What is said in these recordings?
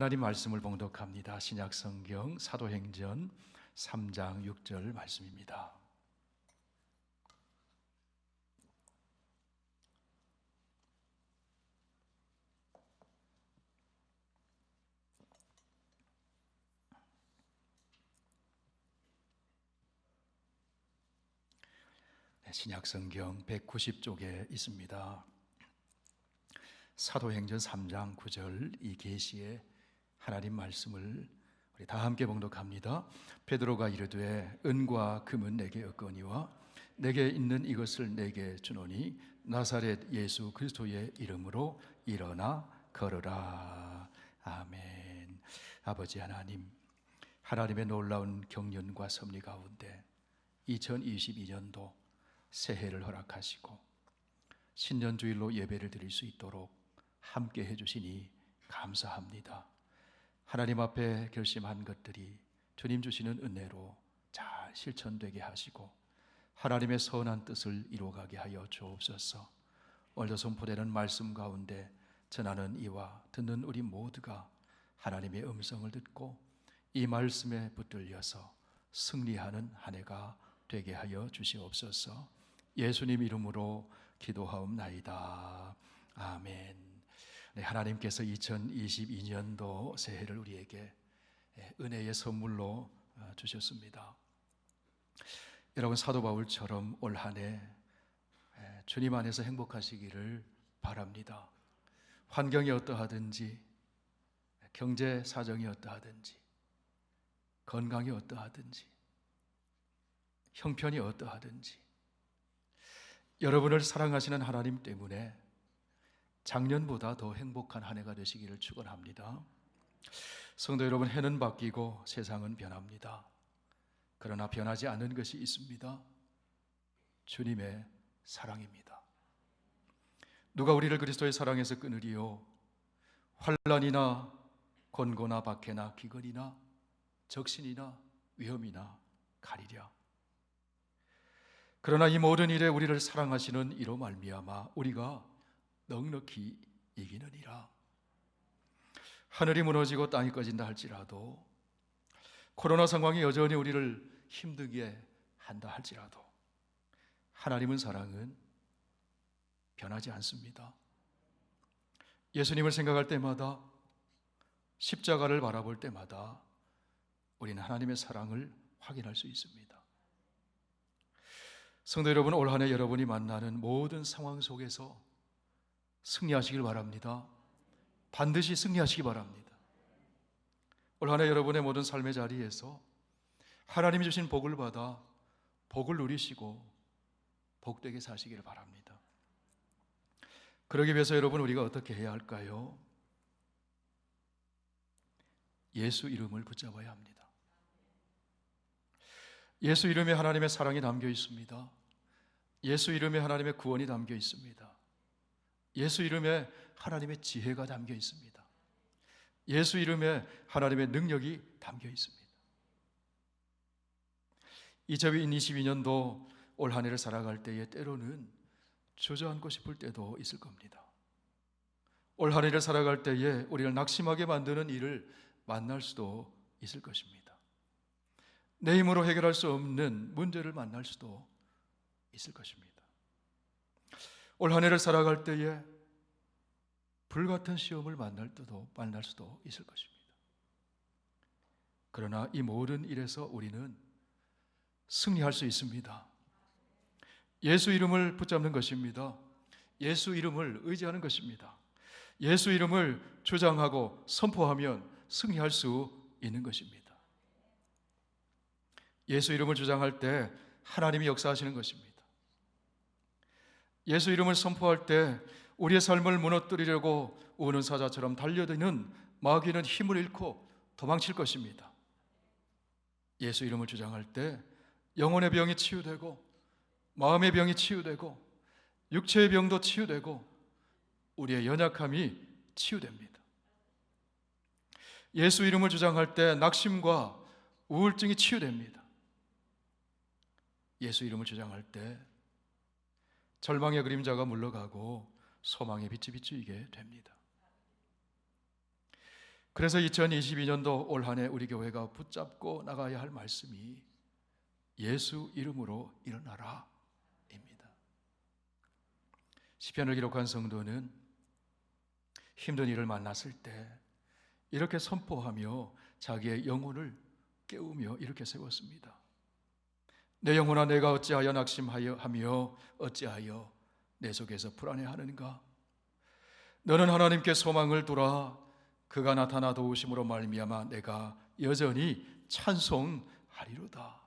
하나님 말씀을 봉독합니다. 신약성경 사도행전 3장 6절 말씀입니다. 신약성경 190쪽에 있습니다. 사도행전 3장 9절 이 계시에 하나님 말씀을 우리 다 함께 봉독합니다. 베드로가 이르되 은과 금은 내게 없거니와 내게 있는 이것을 내게 주노니 나사렛 예수 그리스도의 이름으로 일어나 걸으라. 아멘. 아버지 하나님, 하나님의 놀라운 경륜과 섭리 가운데 2022년도 새해를 허락하시고 신년주일로 예배를 드릴 수 있도록 함께 해주시니 감사합니다. 하나님 앞에 결심한 것들이 주님 주시는 은혜로 잘 실천되게 하시고 하나님의 선한 뜻을 이루어가게 하여 주옵소서. 오늘도 선포되는 말씀 가운데 전하는 이와 듣는 우리 모두가 하나님의 음성을 듣고 이 말씀에 붙들려서 승리하는 한 해가 되게 하여 주시옵소서. 예수님 이름으로 기도하옵나이다. 아멘. 네, 하나님께서 2022년도 새해를 우리에게 은혜의 선물로 주셨습니다. 여러분, 사도 바울처럼 올 한 해 주님 안에서 행복하시기를 바랍니다. 환경이 어떠하든지, 경제 사정이 어떠하든지, 건강이 어떠하든지, 형편이 어떠하든지, 여러분을 사랑하시는 하나님 때문에 작년보다 더 행복한 한 해가 되시기를 축원합니다. 성도 여러분, 해는 바뀌고 세상은 변합니다. 그러나 변하지 않는 것이 있습니다. 주님의 사랑입니다. 누가 우리를 그리스도의 사랑에서 끊으리요? 환난이나 권고나 박해나 기근이나 적신이나 위험이나 가리랴. 그러나 이 모든 일에 우리를 사랑하시는 이로 말미암아 우리가 넉넉히 이기느니라. 하늘이 무너지고 땅이 꺼진다 할지라도, 코로나 상황이 여전히 우리를 힘들게 한다 할지라도 하나님은 사랑은 변하지 않습니다. 예수님을 생각할 때마다, 십자가를 바라볼 때마다 우리는 하나님의 사랑을 확인할 수 있습니다. 성도 여러분, 올 한 해 여러분이 만나는 모든 상황 속에서 승리하시길 바랍니다. 반드시 승리하시기 바랍니다. 올 한 해 여러분의 모든 삶의 자리에서 하나님이 주신 복을 받아 복을 누리시고 복되게 사시기를 바랍니다. 그러기 위해서 여러분, 우리가 어떻게 해야 할까요? 예수 이름을 붙잡아야 합니다. 예수 이름에 하나님의 사랑이 담겨 있습니다. 예수 이름에 하나님의 구원이 담겨 있습니다. 예수 이름에 하나님의 지혜가 담겨 있습니다. 예수 이름에 하나님의 능력이 담겨 있습니다. 2022년도 올 한 해를 살아갈 때에 때로는 주저앉고 싶을 때도 있을 겁니다. 올 한 해를 살아갈 때에 우리를 낙심하게 만드는 일을 만날 수도 있을 것입니다. 내 힘으로 해결할 수 없는 문제를 만날 수도 있을 것입니다. 올 한 해를 살아갈 때에 불같은 시험을 만날 수도 있을 것입니다. 그러나 이 모든 일에서 우리는 승리할 수 있습니다. 예수 이름을 붙잡는 것입니다. 예수 이름을 의지하는 것입니다. 예수 이름을 주장하고 선포하면 승리할 수 있는 것입니다. 예수 이름을 주장할 때 하나님이 역사하시는 것입니다. 예수 이름을 선포할 때 우리의 삶을 무너뜨리려고 우는 사자처럼 달려드는 마귀는 힘을 잃고 도망칠 것입니다. 예수 이름을 주장할 때 영혼의 병이 치유되고 마음의 병이 치유되고 육체의 병도 치유되고 우리의 연약함이 치유됩니다. 예수 이름을 주장할 때 낙심과 우울증이 치유됩니다. 예수 이름을 주장할 때 절망의 그림자가 물러가고 소망의 빛이 비추이게 됩니다. 그래서 2022년도 올 한 해 우리 교회가 붙잡고 나가야 할 말씀이 예수 이름으로 일어나라 입니다. 시편을 기록한 성도는 힘든 일을 만났을 때 이렇게 선포하며 자기의 영혼을 깨우며 이렇게 세웠습니다. 내 영혼아, 내가 어찌하여 낙심하며 어찌하여 내 속에서 불안해하는가? 너는 하나님께 소망을 두라. 그가 나타나 도우심으로 말미암아 내가 여전히 찬송하리로다.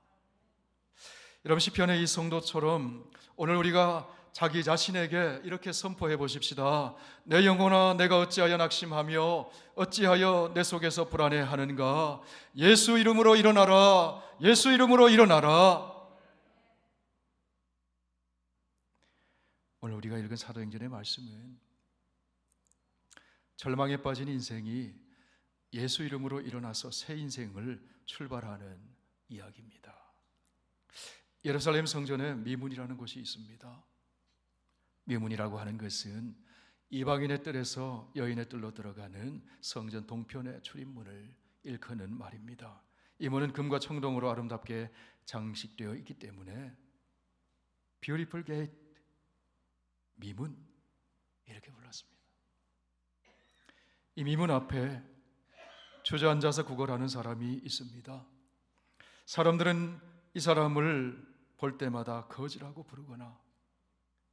여러분, 시편의 이 성도처럼 오늘 우리가 자기 자신에게 이렇게 선포해 보십시다. 내 영혼아, 내가 어찌하여 낙심하며 어찌하여 내 속에서 불안해하는가? 예수 이름으로 일어나라. 예수 이름으로 일어나라. 오늘 우리가 읽은 사도행전의 말씀은 절망에 빠진 인생이 예수 이름으로 일어나서 새 인생을 출발하는 이야기입니다. 예루살렘 성전에 미문이라는 곳이 있습니다. 미문이라고 하는 것은 이방인의 뜰에서 여인의 뜰로 들어가는 성전 동편의 출입문을 일컫는 말입니다. 이 문은 금과 청동으로 아름답게 장식되어 있기 때문에 Beautiful Gate, 미문, 이렇게 불렀습니다. 이 미문 앞에 주저앉아서 구걸하는 사람이 있습니다. 사람들은 이 사람을 볼 때마다 거지라고 부르거나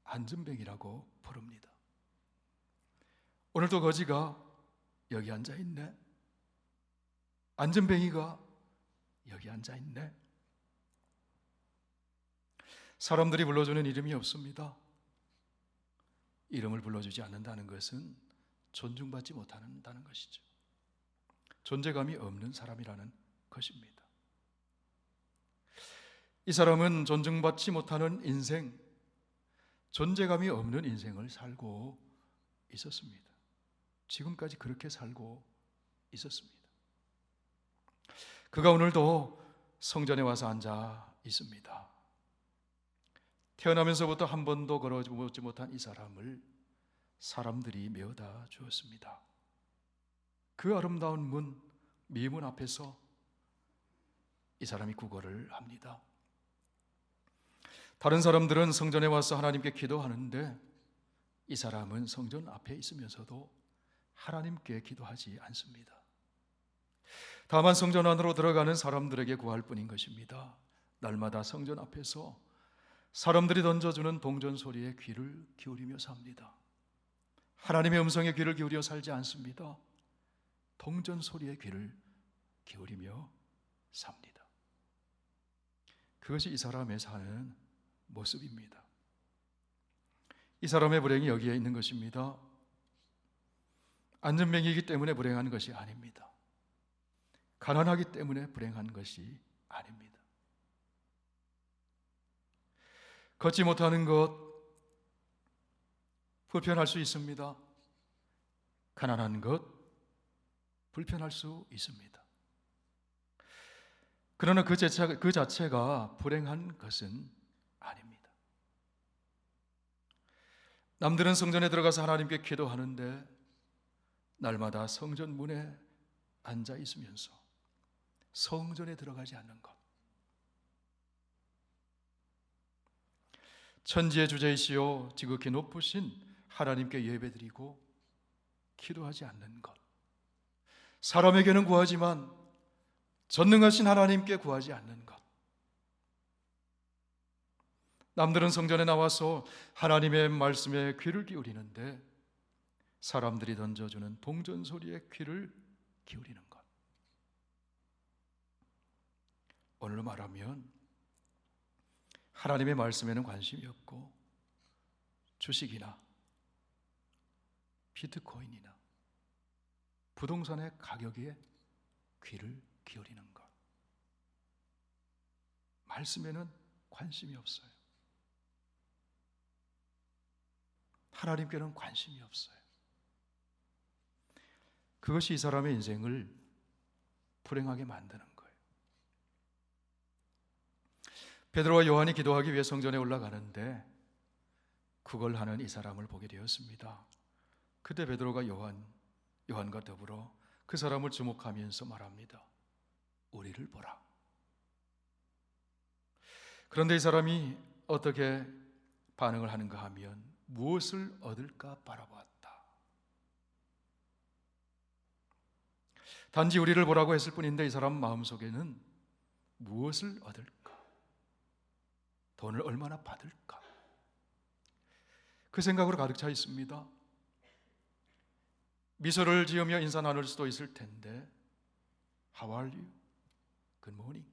안전뱅이라고 부릅니다. 오늘도 거지가 여기 앉아있네, 안전뱅이가 여기 앉아있네. 사람들이 불러주는 이름이 없습니다. 이름을 불러주지 않는다는 것은 존중받지 못한다는 것이죠. 존재감이 없는 사람이라는 것입니다. 이 사람은 존중받지 못하는 인생, 존재감이 없는 인생을 살고 있었습니다. 지금까지 그렇게 살고 있었습니다. 그가 오늘도 성전에 와서 앉아 있습니다. 태어나면서부터 한 번도 걸어보지 못한 이 사람을 사람들이 메어다 주었습니다. 그 아름다운 문, 미문 앞에서 이 사람이 구걸을 합니다. 다른 사람들은 성전에 와서 하나님께 기도하는데 이 사람은 성전 앞에 있으면서도 하나님께 기도하지 않습니다. 다만 성전 안으로 들어가는 사람들에게 구할 뿐인 것입니다. 날마다 성전 앞에서 사람들이 던져주는 동전 소리에 귀를 기울이며 삽니다. 하나님의 음성에 귀를 기울여 살지 않습니다. 동전 소리에 귀를 기울이며 삽니다. 그것이 이 사람의 사는 모습입니다. 이 사람의 불행이 여기에 있는 것입니다. 안전뱅이이기 때문에 불행한 것이 아닙니다. 가난하기 때문에 불행한 것이 아닙니다. 걷지 못하는 것 불편할 수 있습니다. 가난한 것 불편할 수 있습니다. 그러나 그 자체가 불행한 것은 아닙니다. 남들은 성전에 들어가서 하나님께 기도하는데 날마다 성전 문에 앉아 있으면서 성전에 들어가지 않는 것, 천지의 주제이시오 지극히 높으신 하나님께 예배드리고 기도하지 않는 것, 사람에게는 구하지만 전능하신 하나님께 구하지 않는 것, 남들은 성전에 나와서 하나님의 말씀에 귀를 기울이는데 사람들이 던져주는 동전 소리에 귀를 기울이는 것. 오늘로 말하면 하나님의 말씀에는 관심이 없고 주식이나 비트코인이나 부동산의 가격에 귀를 기울이는 것. 말씀에는 관심이 없어요. 하나님께는 관심이 없어요. 그것이 이 사람의 인생을 불행하게 만드는 거예요. 베드로와 요한이 기도하기 위해 성전에 올라가는데 그걸 하는 이 사람을 보게 되었습니다. 그때 베드로가 요한과 더불어 그 사람을 주목하면서 말합니다. 우리를 보라. 그런데 이 사람이 어떻게 반응을 하는가 하면 무엇을 얻을까 바라보았다. 단지 우리를 보라고 했을 뿐인데 이 사람 마음속에는 무엇을 얻을까? 돈을 얼마나 받을까? 그 생각으로 가득 차 있습니다. 미소를 지으며 인사 나눌 수도 있을 텐데 How are you? Good morning.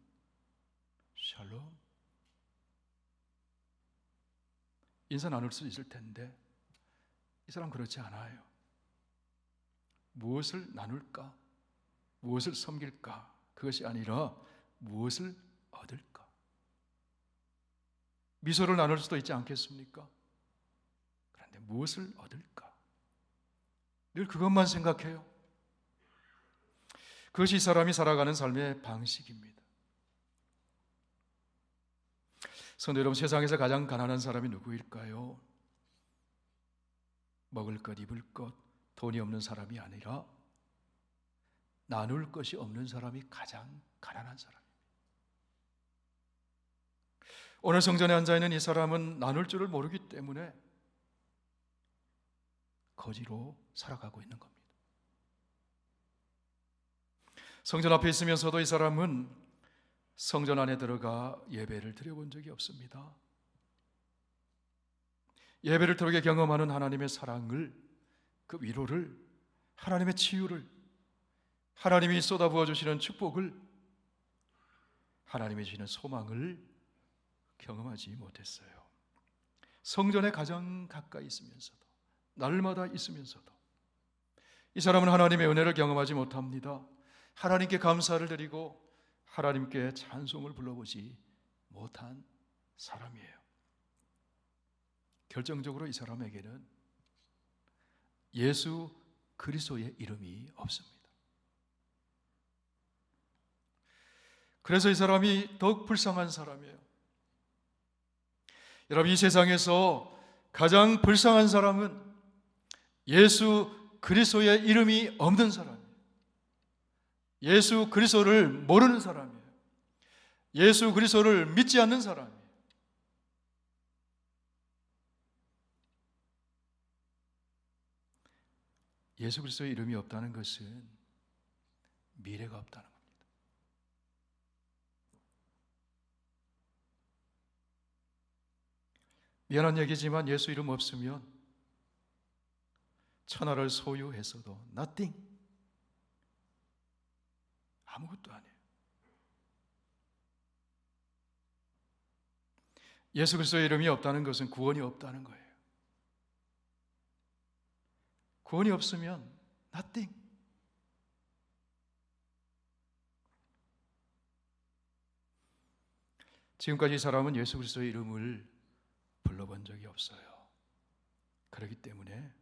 Shalom. 인사 나눌 수 있을 텐데 이 사람 그렇지 않아요. 무엇을 나눌까? 무엇을 섬길까? 그것이 아니라 무엇을 얻을까? 미소를 나눌 수도 있지 않겠습니까? 그런데 무엇을 얻을까? 늘 그것만 생각해요. 그것이 이 사람이 살아가는 삶의 방식입니다. 성도 여러분, 세상에서 가장 가난한 사람이 누구일까요? 먹을 것, 입을 것, 돈이 없는 사람이 아니라 나눌 것이 없는 사람이 가장 가난한 사람입니다. 오늘 성전에 앉아있는 이 사람은 나눌 줄을 모르기 때문에 거지로 살아가고 있는 겁니다. 성전 앞에 있으면서도 이 사람은 성전 안에 들어가 예배를 드려본 적이 없습니다. 예배를 통해 경험하는 하나님의 사랑을, 그 위로를, 하나님의 치유를, 하나님이 쏟아부어 주시는 축복을, 하나님이 주시는 소망을 경험하지 못했어요. 성전에 가장 가까이 있으면서도, 날마다 있으면서도 이 사람은 하나님의 은혜를 경험하지 못합니다. 하나님께 감사를 드리고 하나님께 찬송을 불러보지 못한 사람이에요. 결정적으로 이 사람에게는 예수 그리스도의 이름이 없습니다. 그래서 이 사람이 더욱 불쌍한 사람이에요. 여러분, 이 세상에서 가장 불쌍한 사람은 예수 그리스도의 이름이 없는 사람이에요. 예수 그리스도를 모르는 사람이에요. 예수 그리스도를 믿지 않는 사람이에요. 예수 그리스도의 이름이 없다는 것은 미래가 없다는 겁니다. 미안한 얘기지만 예수 이름 없으면 천하를 소유했어도 nothing, 아무것도 아니에요. 예수 그리스도의 이름이 없다는 것은 구원이 없다는 거예요. 구원이 없으면 nothing. 지금까지 이 사람은 예수 그리스도의 이름을 불러본 적이 없어요. 그렇기 때문에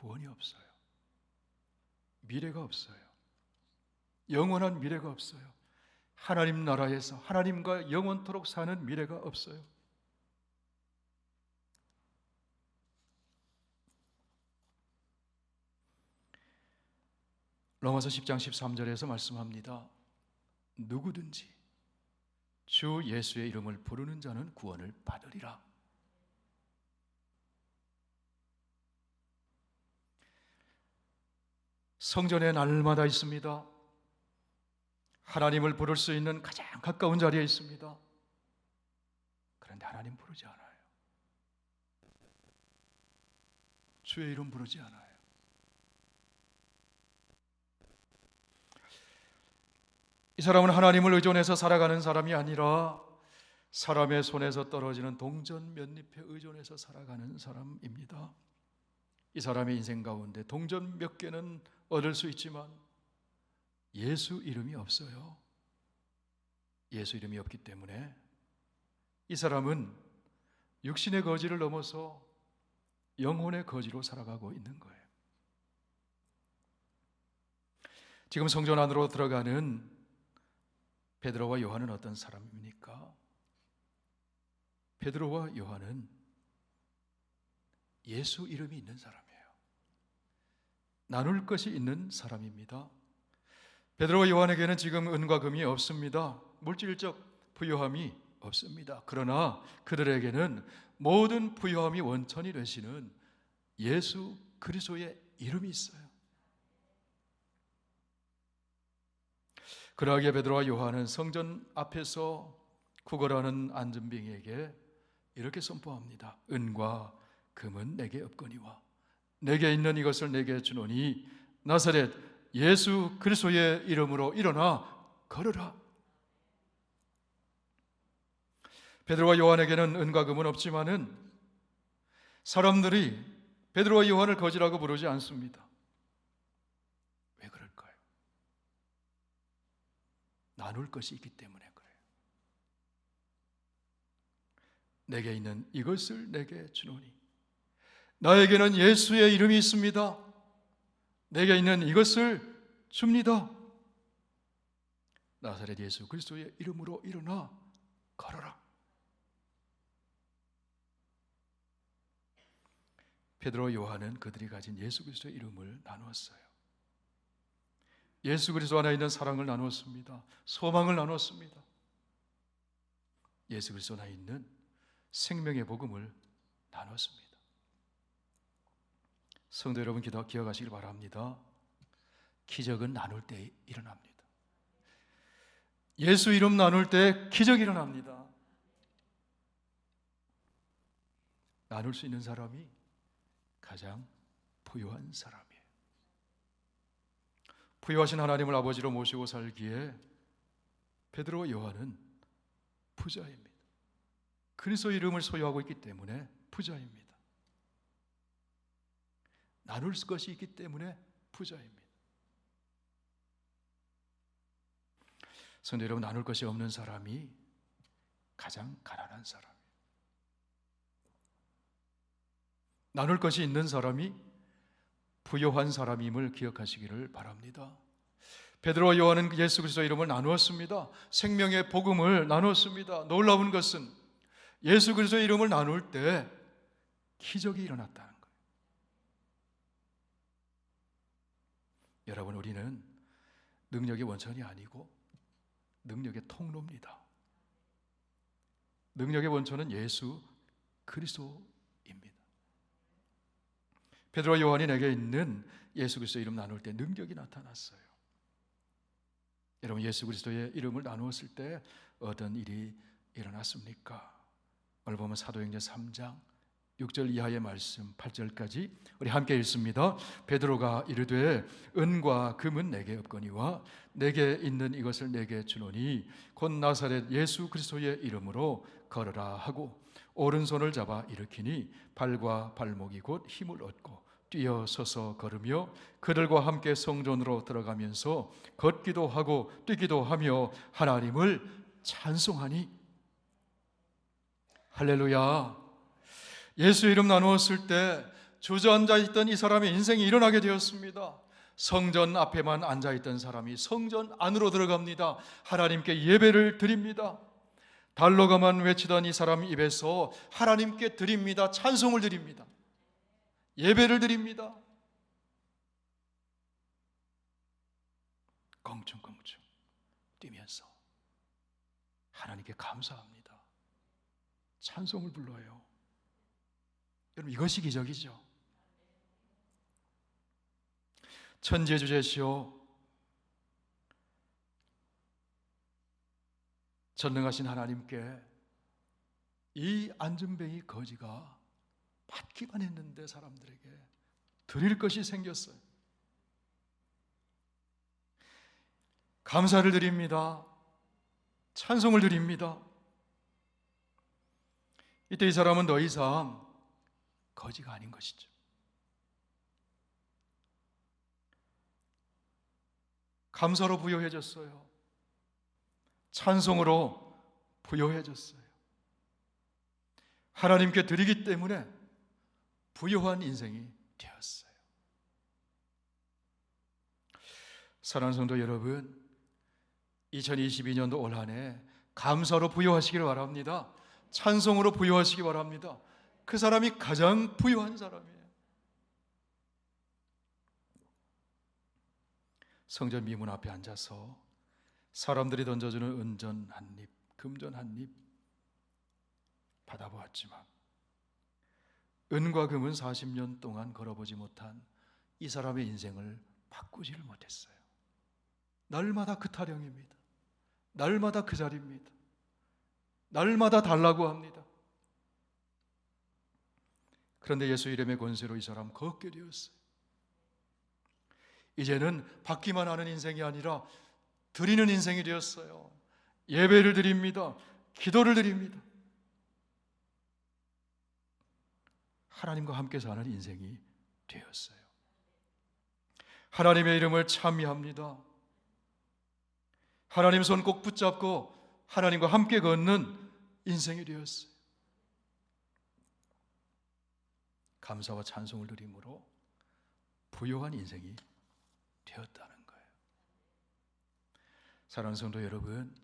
구원이 없어요. 미래가 없어요. 영원한 미래가 없어요. 하나님 나라에서 하나님과 영원토록 사는 미래가 없어요. 로마서 10장 13절에서 말씀합니다. 누구든지 주 예수의 이름을 부르는 자는 구원을 받으리라. 성전에 날마다 있습니다. 하나님을 부를 수 있는 가장 가까운 자리에 있습니다. 그런데 하나님 부르지 않아요. 주의 이름 부르지 않아요. 이 사람은 하나님을 의존해서 살아가는 사람이 아니라 사람의 손에서 떨어지는 동전 몇 잎에 의존해서 살아가는 사람입니다. 이 사람의 인생 가운데 동전 몇 개는 얻을 수 있지만 예수 이름이 없어요. 예수 이름이 없기 때문에 이 사람은 육신의 거지를 넘어서 영혼의 거지로 살아가고 있는 거예요. 지금 성전 안으로 들어가는 베드로와 요한은 어떤 사람입니까? 베드로와 요한은 예수 이름이 있는 사람이에요. 나눌 것이 있는 사람입니다. 베드로와 요한에게는 지금 은과 금이 없습니다. 물질적 부유함이 없습니다. 그러나 그들에게는 모든 부유함이 원천이 되시는 예수 그리스도의 이름이 있어요. 그러하기에 베드로와 요한은 성전 앞에서 구걸하는 안전병에게 이렇게 선포합니다. 은과 금은 내게 없거니와 내게 있는 이것을 내게 주노니 나사렛 예수 그리스도의 이름으로 일어나 걸으라. 베드로와 요한에게는 은과 금은 없지만은 사람들이 베드로와 요한을 거지라고 부르지 않습니다. 왜 그럴까요? 나눌 것이 있기 때문에 그래요. 내게 있는 이것을 내게 주노니 나에게는 예수의 이름이 있습니다. 내게 있는 이것을 줍니다. 나사렛 예수 그리스도의 이름으로 일어나 걸어라. 베드로 요한은 그들이 가진 예수 그리스도의 이름을 나누었어요. 예수 그리스도 안에 있는 사랑을 나누었습니다. 소망을 나누었습니다. 예수 그리스도 안에 있는 생명의 복음을 나누었습니다. 성도 여러분, 기억하시길 바랍니다. 기적은 나눌 때 일어납니다. 예수 이름 나눌 때 기적이 일어납니다. 나눌 수 있는 사람이 가장 부유한 사람이에요. 부유하신 하나님을 아버지로 모시고 살기에 베드로와 요한은 부자입니다. 그리스도 이름을 소유하고 있기 때문에 부자입니다. 나눌 것이 있기 때문에 부자입니다. 성도 여러분, 나눌 것이 없는 사람이 가장 가난한 사람이에요. 나눌 것이 있는 사람이 부유한 사람임을 기억하시기를 바랍니다. 베드로와 요한은 예수 그리스도의 이름을 나누었습니다. 생명의 복음을 나누었습니다. 놀라운 것은 예수 그리스도의 이름을 나눌 때 기적이 일어났다는 거예요. 여러분, 우리는 능력의 원천이 아니고 능력의 통로입니다. 능력의 원천은 예수 그리스도입니다. 베드로와 요한이 내게 있는 예수 그리스도의 이름 나눌 때 능력이 나타났어요. 여러분, 예수 그리스도의 이름을 나누었을 때 어떤 일이 일어났습니까? 오늘 보면 사도행전 3장 6절 이하의 말씀 8절까지 우리 함께 읽습니다. 베드로가 이르되 은과 금은 내게 없거니와 내게 있는 이것을 내게 주노니 곧 나사렛 예수 그리스도의 이름으로 걸으라 하고 오른손을 잡아 일으키니 발과 발목이 곧 힘을 얻고 뛰어 서서 걸으며 그들과 함께 성전으로 들어가면서 걷기도 하고 뛰기도 하며 하나님을 찬송하니. 할렐루야. 예수 이름 나누었을 때 주저앉아 있던 이 사람의 인생이 일어나게 되었습니다. 성전 앞에만 앉아 있던 사람이 성전 안으로 들어갑니다. 하나님께 예배를 드립니다. 달로가만 외치던 이 사람 입에서 하나님께 드립니다. 찬송을 드립니다. 예배를 드립니다. 껑충껑충 뛰면서 하나님께 감사합니다. 찬송을 불러요. 여러분, 이것이 기적이죠. 천지주제시오 전능하신 하나님께 이 안전뱅이 거지가 받기만 했는데 사람들에게 드릴 것이 생겼어요. 감사를 드립니다. 찬송을 드립니다. 이때 이 사람은 더 이상 거지가 아닌 것이죠. 감사로 부여해졌어요. 찬송으로 부여해졌어요. 하나님께 드리기 때문에 부유한 인생이 되었어요. 사랑하는 성도 여러분, 2022년도 올 한 해 감사로 부여하시기를 바랍니다. 찬송으로 부여하시기 바랍니다. 그 사람이 가장 부유한 사람이에요. 성전 미문 앞에 앉아서 사람들이 던져주는 은전 한 입, 금전 한 입 받아보았지만 은과 금은 40년 동안 걸어보지 못한 이 사람의 인생을 바꾸지를 못했어요. 날마다 그 타령입니다. 날마다 그 자리입니다. 날마다 달라고 합니다. 그런데 예수 이름의 권세로 이 사람 걷게 되었어요. 이제는 받기만 하는 인생이 아니라 드리는 인생이 되었어요. 예배를 드립니다. 기도를 드립니다. 하나님과 함께 사는 인생이 되었어요. 하나님의 이름을 찬미합니다. 하나님 손 꼭 붙잡고 하나님과 함께 걷는 인생이 되었어요. 감사와 찬송을 드림으로 부요한 인생이 되었다는 거예요. 사랑하는 성도 여러분,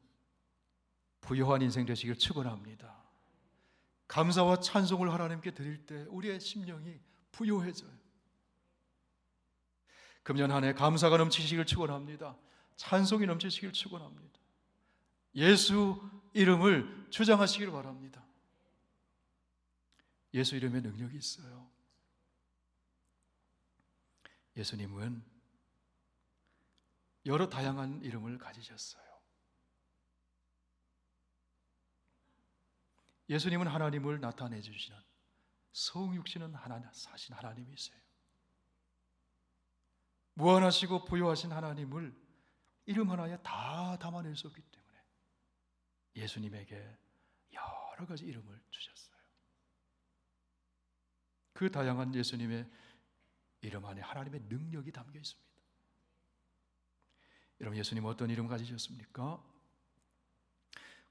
부요한 인생 되시길 축원합니다. 감사와 찬송을 하나님께 드릴 때 우리의 심령이 부요해져요. 금년 한 해 감사가 넘치시길 축원합니다. 찬송이 넘치시길 축원합니다. 예수 이름을 주장하시길 바랍니다. 예수 이름에 능력이 있어요. 예수님은 여러 다양한 이름을 가지셨어요. 예수님은 하나님을 나타내 주시는 성육신은 하나님 사신 하나님이세요. 무한하시고 부요하신 하나님을 이름 하나에 다 담아낼 수 없기 때문에 예수님에게 여러 가지 이름을 주셨어요. 그 다양한 예수님의 이름 안에 하나님의 능력이 담겨 있습니다. 여러분, 예수님 어떤 이름 가지셨습니까?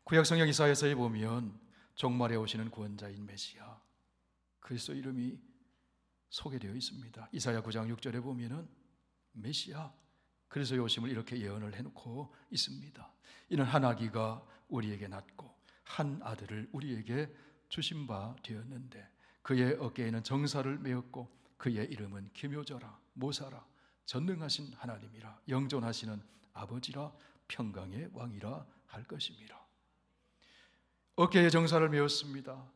구약성경 이사야서에 보면 종말에 오시는 구원자인 메시아 그리스도 이름이 소개되어 있습니다. 이사야 9장 6절에 보면은 메시아 그리스도의 오심을 이렇게 예언을 해놓고 있습니다. 이는 한 아기가 우리에게 낳고 한 아들을 우리에게 주신 바 되었는데 그의 어깨에는 정사를 메었고 그의 이름은 기묘자라 모사라 전능하신 하나님이라 영존하시는 아버지라 평강의 왕이라 할 것입니다. 어깨에 정사를 메었습니다.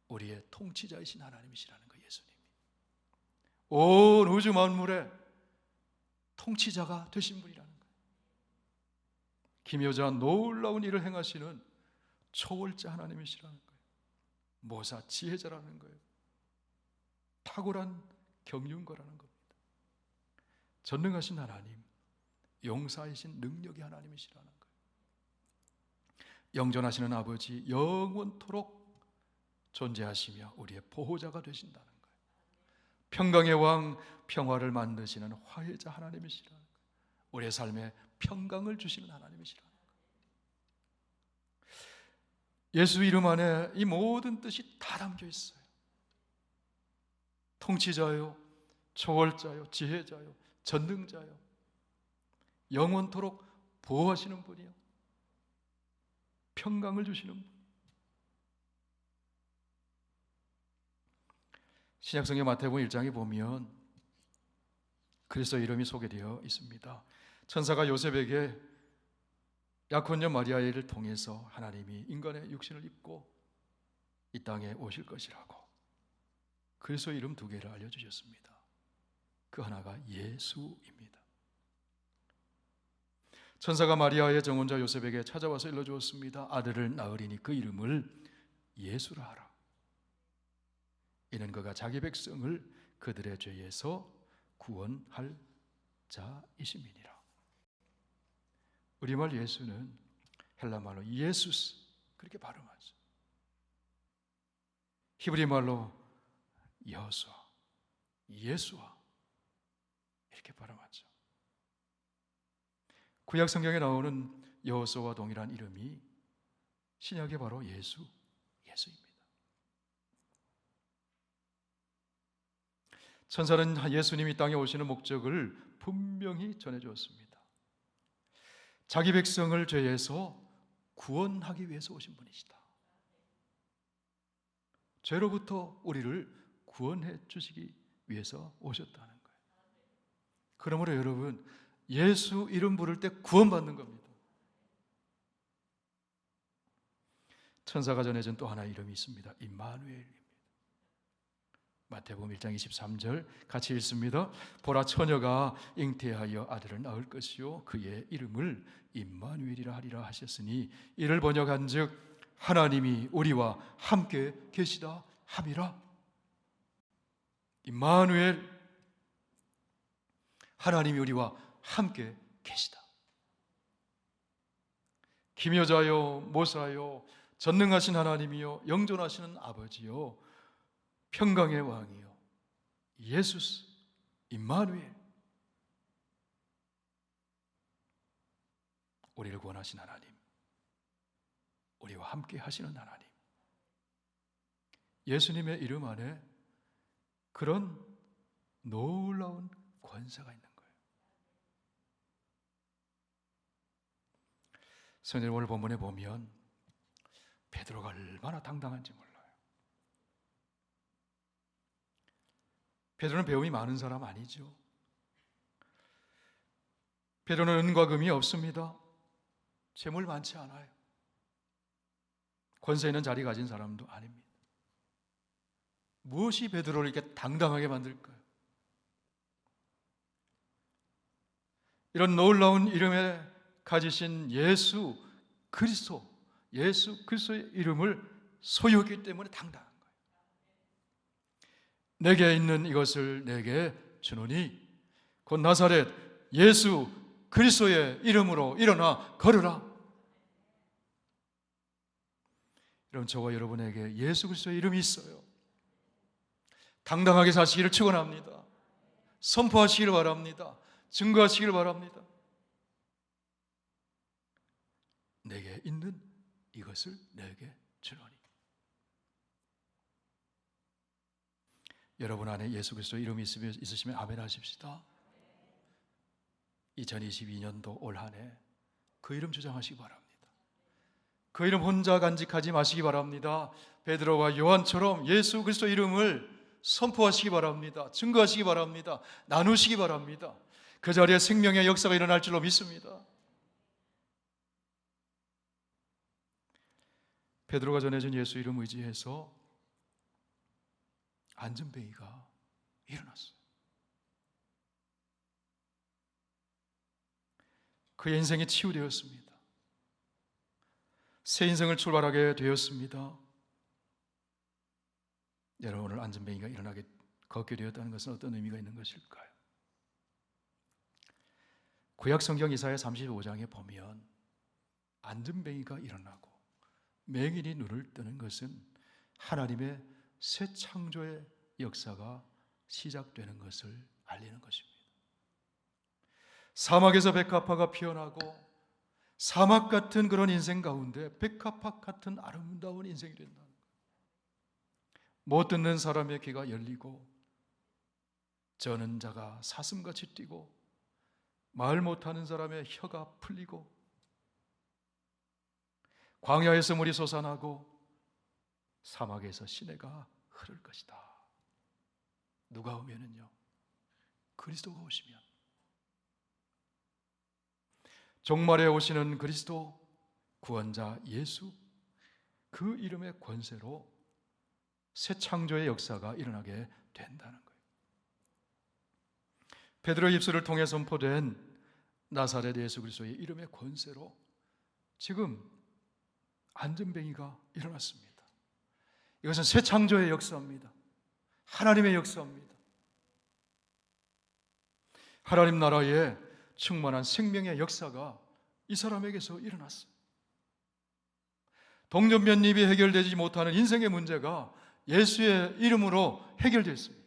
우리의 통치자이신 하나님이시라는 거예요. 예수님이 온 우주 만물의 통치자가 되신 분이라는 거예요. 기묘자 놀라운 일을 행하시는 초월자 하나님이시라는 거예요. 모사 지혜자라는 거예요. 탁월한 경륜거라는 겁니다. 전능하신 하나님, 용사이신 능력의 하나님이시라는 거예요. 영존하시는 아버지, 영원토록 존재하시며 우리의 보호자가 되신다는 거예요. 평강의 왕, 평화를 만드시는 화해자 하나님이시라는 거예요. 우리의 삶에 평강을 주시는 하나님이시라는 거예요. 예수 이름 안에 이 모든 뜻이 다 담겨 있어요. 통치자요, 초월자요, 지혜자요, 전능자요, 영원토록 보호하시는 분이요, 평강을 주시는 분. 신약성경 마태복음 1장에 보면 그리스도 이름이 소개되어 있습니다. 천사가 요셉에게 약혼녀 마리아를 통해서 하나님이 인간의 육신을 입고 이 땅에 오실 것이라고 그리스도 이름 2개를 알려주셨습니다. 그 하나가 예수입니다. 천사가 마리아의 정혼자 요셉에게 찾아와서 일러주었습니다. 아들을 낳으리니 그 이름을 예수라 하라. 이는 그가 자기 백성을 그들의 죄에서 구원할 자이심이니라. 우리말 예수는 헬라말로 예수스 그렇게 발음하죠. 히브리말로 여호수아, 예수아 이렇게 발음하죠. 구약 성경에 나오는 여호수아와 동일한 이름이 신약에 바로 예수입니다. 천사는 예수님이 땅에 오시는 목적을 분명히 전해주었습니다. 자기 백성을 죄에서 구원하기 위해서 오신 분이시다. 죄로부터 우리를 구원해 주시기 위해서 오셨다는 거예요. 그러므로 여러분, 예수 이름 부를 때 구원받는 겁니다. 천사가 전해준 또 하나의 이름이 있습니다. 임마누엘입니다. 마태복음 1장 23절 같이 읽습니다. 보라, 처녀가 잉태하여 아들을 낳을 것이요 그의 이름을 임마누엘이라 하리라 하셨으니 이를 번역한즉 하나님이 우리와 함께 계시다 함이라. 임마누엘, 하나님이 우리와 함께 계시다. 기묘자요 모사요 전능하신 하나님이요 영존하시는 아버지요 평강의 왕이요 예수스 임마누엘, 우리를 구원하신 하나님, 우리와 함께 하시는 하나님, 예수님의 이름 안에 그런 놀라운 권세가 있는 거예요. 성경 오늘 본문에 보면 베드로가 얼마나 당당한지 몰라요. 베드로는 배움이 많은 사람 아니죠. 베드로는 은과 금이 없습니다. 재물 많지 않아요. 권세 있는 자리 가진 사람도 아닙니다. 무엇이 베드로를 이렇게 당당하게 만들까요? 이런 놀라운 이름에 가지신 예수 그리스도의 이름을 소유했기 때문에 당당한 거예요. 내게 있는 이것을 내게 주노니 곧 나사렛 예수 그리스도의 이름으로 일어나 걸으라. 여러분, 저와 여러분에게 예수 그리스도의 이름이 있어요. 당당하게 사시기를 축원합니다. 선포하시기를 바랍니다. 증거하시기를 바랍니다. 내게 있는 이것을 내게 주노니. 여러분 안에 예수 그리스도 이름이 있으시면 아멘 하십시다. 2022년도 올 한 해 그 이름 주장하시기 바랍니다. 그 이름 혼자 간직하지 마시기 바랍니다. 베드로와 요한처럼 예수 그리스도 이름을 선포하시기 바랍니다. 증거하시기 바랍니다. 나누시기 바랍니다. 그 자리에 생명의 역사가 일어날 줄로 믿습니다. 베드로가 전해준 예수 이름 의지해서 안전뱅이가 일어났어요. 그의 인생이 치유되었습니다. 새 인생을 출발하게 되었습니다. 여러분, 오늘 안전뱅이가 일어나게 걷게 되었다는 것은 어떤 의미가 있는 것일까요? 구약 성경 이사야 35장에 보면 안전뱅이가 일어나고 맹인이 눈을 뜨는 것은 하나님의 새 창조의 역사가 시작되는 것을 알리는 것입니다. 사막에서 백합화가 피어나고 사막 같은 그런 인생 가운데 백합화 같은 아름다운 인생이 된다는 거예요. 못 듣는 사람의 귀가 열리고 저는 자가 사슴같이 뛰고 말 못하는 사람의 혀가 풀리고 광야에서 물이 솟아나고 사막에서 시내가 흐를 것이다. 누가 오면은요? 그리스도가 오시면, 종말에 오시는 그리스도 구원자 예수, 그 이름의 권세로 새 창조의 역사가 일어나게 된다는 거예요. 베드로의 입술을 통해 선포된 나사렛 예수 그리스도의 이름의 권세로 지금 안전뱅이가 일어났습니다. 이것은 새 창조의 역사입니다. 하나님의 역사입니다. 하나님 나라에 충만한 생명의 역사가 이 사람에게서 일어났어요. 동전면입이 해결되지 못하는 인생의 문제가 예수의 이름으로 해결됐습니다.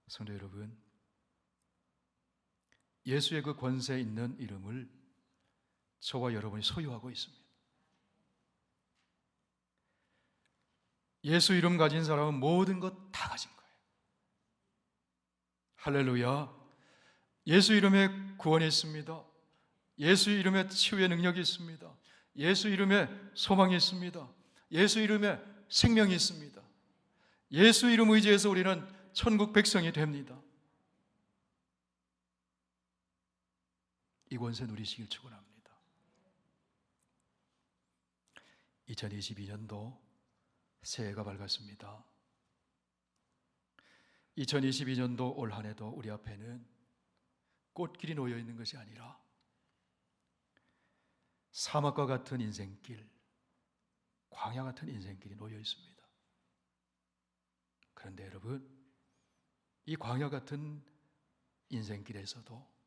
성도 여러분, 예수의 그 권세 있는 이름을 저와 여러분이 소유하고 있습니다. 예수 이름 가진 사람은 모든 것 다 가진 거예요. 할렐루야. 예수 이름에 구원이 있습니다. 예수 이름에 치유의 능력이 있습니다. 예수 이름에 소망이 있습니다. 예수 이름에 생명이 있습니다. 예수 이름 의지해서 우리는 천국 백성이 됩니다. 이 권세 누리시길 축원합니다. 2022년도 새해가 밝았습니다. 2022년도 올 한 해도 우리 앞에는 꽃길이 놓여 있는 것이 아니라 사막과 같은 인생길, 광야 같은 인생길이 놓여 있습니다. 그런데 여러분, 이 광야 같은 인생길에서도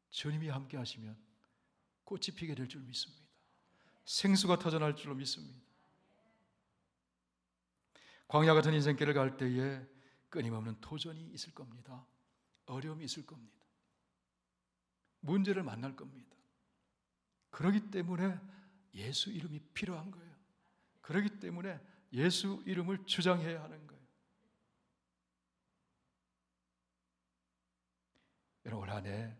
주님이 함께 하시면 꽃이 피게 될 줄 믿습니다. 생수가 터져날 줄로 믿습니다. 광야 같은 인생길을 갈 때에 끊임없는 도전이 있을 겁니다. 어려움이 있을 겁니다. 문제를 만날 겁니다. 그렇기 때문에 예수 이름이 필요한 거예요. 그렇기 때문에 예수 이름을 주장해야 하는 거예요. 여러분, 올 한 해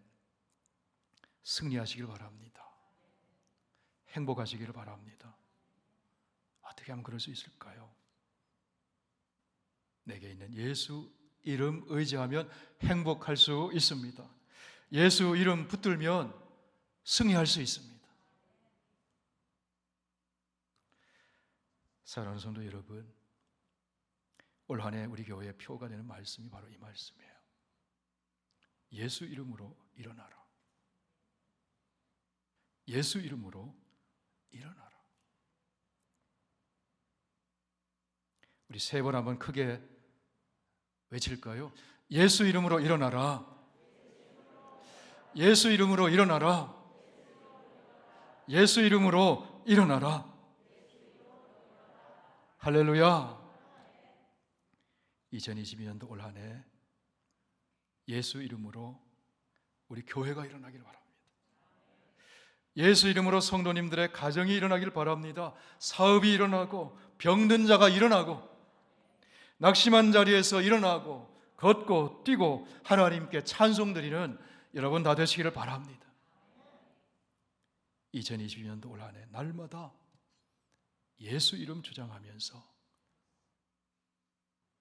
승리하시길 바랍니다. 행복하시기를 바랍니다. 어떻게 하면 그럴 수 있을까요? 내게 있는 예수 이름 의지하면 행복할 수 있습니다. 예수 이름 붙들면 승리할 수 있습니다. 사랑하는 성도 여러분, 올 한 해 우리 교회의 표가 되는 말씀이 바로 이 말씀이에요. 예수 이름으로 일어나라. 예수 이름으로 일어나라. 우리 세 번 한번 크게 외칠까요? 예수 이름으로 일어나라. 예수 이름으로 일어나라. 예수 이름으로 일어나라. 할렐루야. 2022년도 올 한 해 예수 이름으로 우리 교회가 일어나기를 바랍니다. 예수 이름으로 성도님들의 가정이 일어나길 바랍니다. 사업이 일어나고 병든 자가 일어나고 낙심한 자리에서 일어나고 걷고 뛰고 하나님께 찬송드리는 여러분 다 되시기를 바랍니다. 2022년도 올 한 해 날마다 예수 이름 주장하면서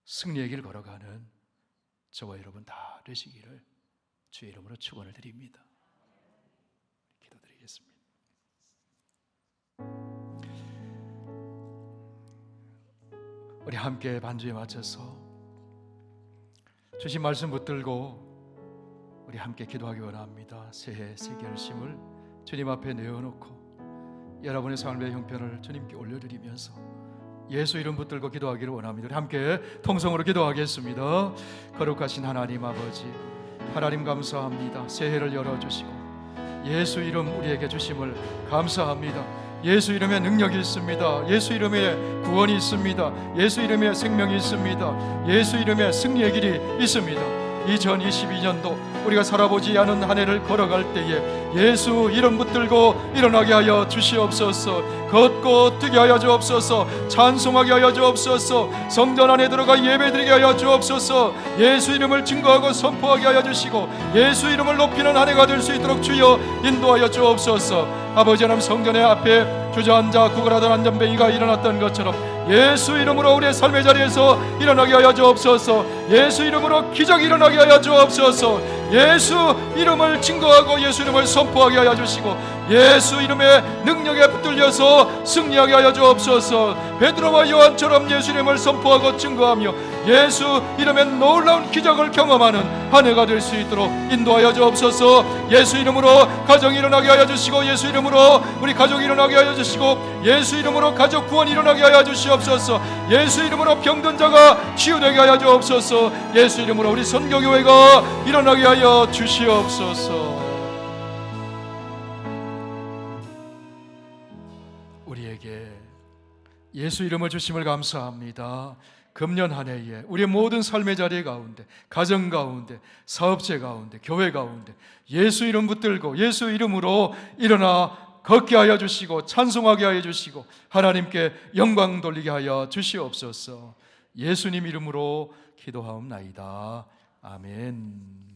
승리의 길 걸어가는 저와 여러분 다 되시기를 주의 이름으로 축원을 드립니다. 기도드리겠습니다. 우리 함께 반주에 맞춰서 주신 말씀 붙들고 우리 함께 기도하기 원합니다. 새해 새 결심을 주님 앞에 내어놓고 여러분의 삶의 형편을 주님께 올려드리면서 예수 이름 붙들고 기도하기를 원합니다. 우리 함께 통성으로 기도하겠습니다. 거룩하신 하나님 아버지, 하나님 감사합니다. 새해를 열어주시고 예수 이름 우리에게 주심을 감사합니다. 예수 이름에 능력이 있습니다. 예수 이름에 구원이 있습니다. 예수 이름에 생명이 있습니다. 예수 이름에 승리의 길이 있습니다. 2022년도 우리가 살아보지 않은 한 해를 걸어갈 때에 예수 이름 붙들고 일어나게 하여 주시옵소서. 걷고 뛰게 하여 주옵소서. 찬송하게 하여 주옵소서. 성전 안에 들어가 예배드리게 하여 주옵소서. 예수 이름을 증거하고 선포하게 하여 주시고 예수 이름을 높이는 한 해가 될 수 있도록 주여 인도하여 주옵소서. 아버지 하나님, 성전의 앞에 주저앉아 구걸하던 안전뱅이가 일어났던 것처럼 예수 이름으로 우리의 삶의 자리에서 일어나게 하여 주옵소서. 예수 이름으로 기적이 일어나게 하여 주옵소서. 예수 이름을 증거하고 예수 이름을 선포하게 하여 주시고 예수 이름의 능력에 붙들려서 승리하게 하여 주옵소서. 베드로와 요한처럼 예수 이름을 선포하고 증거하며 예수 이름의 놀라운 기적을 경험하는 한 해가 될 수 있도록 인도하여 주옵소서. 예수 이름으로 가정이 일어나게 하여 주시고 예수 이름으로 우리 가족이 일어나게 하여 주시고 예수 이름으로 가족 구원이 일어나게 하여 주시옵소서. 예수 이름으로 병든 자가 치유되게 하여 주옵소서. 예수 이름으로 우리 선교교회가 일어나게 하여 주시옵소서. 우리에게 예수 이름을 주심을 감사합니다. 금년 한 해에 우리의 모든 삶의 자리 가운데, 가정 가운데, 사업체 가운데, 교회 가운데 예수 이름 붙들고 예수 이름으로 일어나 걷게 하여 주시고 찬송하게 하여 주시고 하나님께 영광 돌리게 하여 주시옵소서. 예수님 이름으로 기도하옵나이다. 아멘.